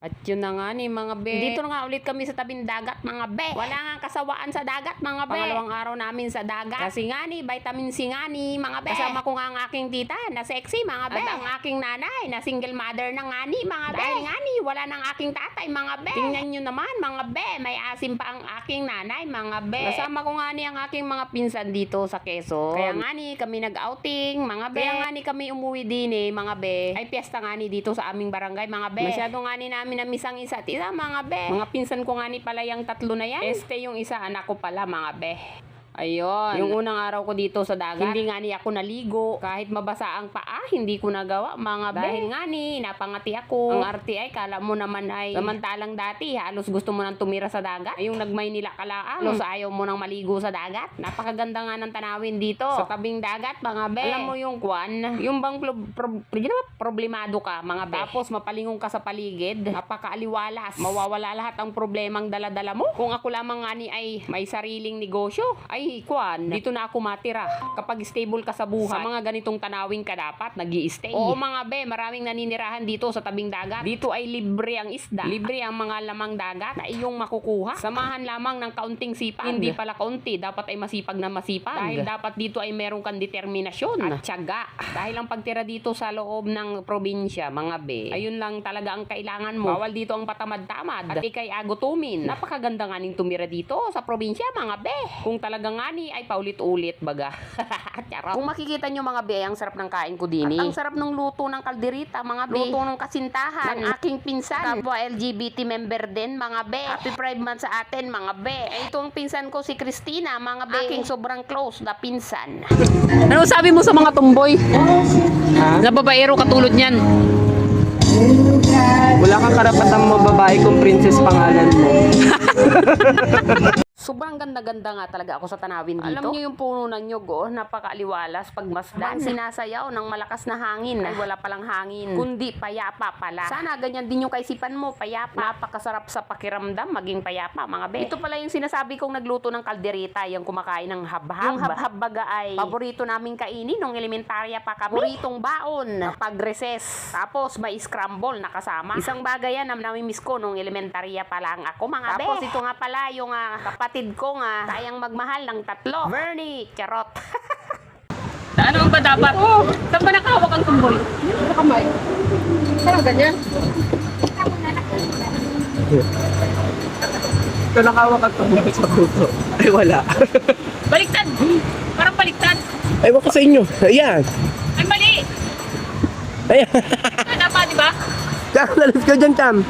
At yun na nga ni mga be. Dito na nga ulit kami sa tabing dagat mga be. Wala nga kasawaan sa dagat mga be. Pangalawang araw namin sa dagat. Kasi nga ni, vitamin C nga ni mga be. Kasama ko nga ang aking tita na sexy mga be. At ang aking nanay na single mother na nga ni mga be. Dahil nga ni, wala nang aking tatay mga be. Tingnan nyo naman mga be. May asim pa ang aking nanay mga be. Kasama ko nga ni ang aking mga pinsan dito sa Quezon. Kaya nga ni kami nag-outing mga be. Kaya nga ni kami umuwi din mga be. Ay piyesta nga ni dito sa aming barangay mga be. Masyado nga ni namin na misang isa't isa mga be. Mga pinsan ko nga ni pala yung tatlo na yan. Yung isa anak ko pala mga be. Ayun. Yung unang araw ko dito sa dagat, hindi nga ni ako naligo. Kahit mabasa ang paa, hindi ko nagawa mga be. Dahil nga ni, napangati ako. Ang RTI, kala mo naman ay samantalang dati, halos gusto mo nang tumira sa dagat. Ay, yung nagmaynila ka lang, halos ayaw mo nang maligo sa dagat. Napakaganda nga ng tanawin dito. Sa tabing dagat mga be. Alam mo yung kwan, yung bang problemado ka mga be. Tapos mapalingon ka sa paligid, napakaaliwalas. Mawawala lahat ang problemang dala-dala mo. Kung ako lamang nga ni ay may sariling negosyo, ay kwan, dito na ako matira. Kapag stable ka sa buhay, sa mga ganitong tanawin ka dapat nag-i-stay. Oo mga be, maraming naninirahan dito sa tabing dagat. Dito ay libre ang isda, libre ang mga lamang dagat na iyong makukuha. Samahan lamang ng kaunting sipag. Hindi pala kaunti, dapat ay masipag na masipag. Dahil dapat dito ay meron kang determinasyon at tiyaga. Dahil ang pagtira dito sa loob ng probinsya, mga be, ayun lang talaga ang kailangan mo. Bawal dito ang patamad-tamad at ikay agutumin. Napakaganda nga ning tumira dito sa probinsya, mga be. Kung talagang nga ni ay paulit-ulit baga. Charot. Kung makikita nyo mga be, ang sarap ng kain ko din. At ang sarap ng luto ng kalderita mga be. Luto ng kasintahan ng aking pinsan. Kapwa LGBT member din mga be. Happy Pride Month sa atin mga be. Ito ang pinsan ko si Christina mga be. Aking sobrang close na pinsan. Ano sabi mo sa mga tumboy? Ha? Na babaero katulad niyan. Wala kang karapatang mababae kung princess pangalan mo. Sobrang ganda-ganda nga talaga ako sa tanawin dito. Alam niyo yung puno ng nyug, oh, napakaaliwalas pag masdan. Sinasayaw ng malakas na hangin. Ay wala palang hangin, kundi payapa pala. Sana ganyan din yung kaisipan mo, payapa. Napakasarap sa pakiramdam maging payapa, mga be. Ito pala yung sinasabi kong nagluto ng kalderita, yung kumakain ng habhab. Yung habhab baga ay paborito naming kainin nung elementarya pa kami. Paboritong baon pag recess. Tapos may scramble na kasama. Isang bagay yan na namimiss ko nung elementarya pa lang ako, mga be. Tapos ito nga pala yung kapatid ko nga, sayang magmahal ng tatlo. Bernie, charot. Ano ba dapat? Oh. Saan ba nakahawak ang tumboy? Sa kamay. Parang ganyan. Ito nakawak ang tumboy sa puto. Ay wala. Baliktad! Parang baliktad. Ewan ko sa inyo. Ayan. Ay, mali! Ayan. Dapat, di ba? Kaya nalit ka dyan, Tam.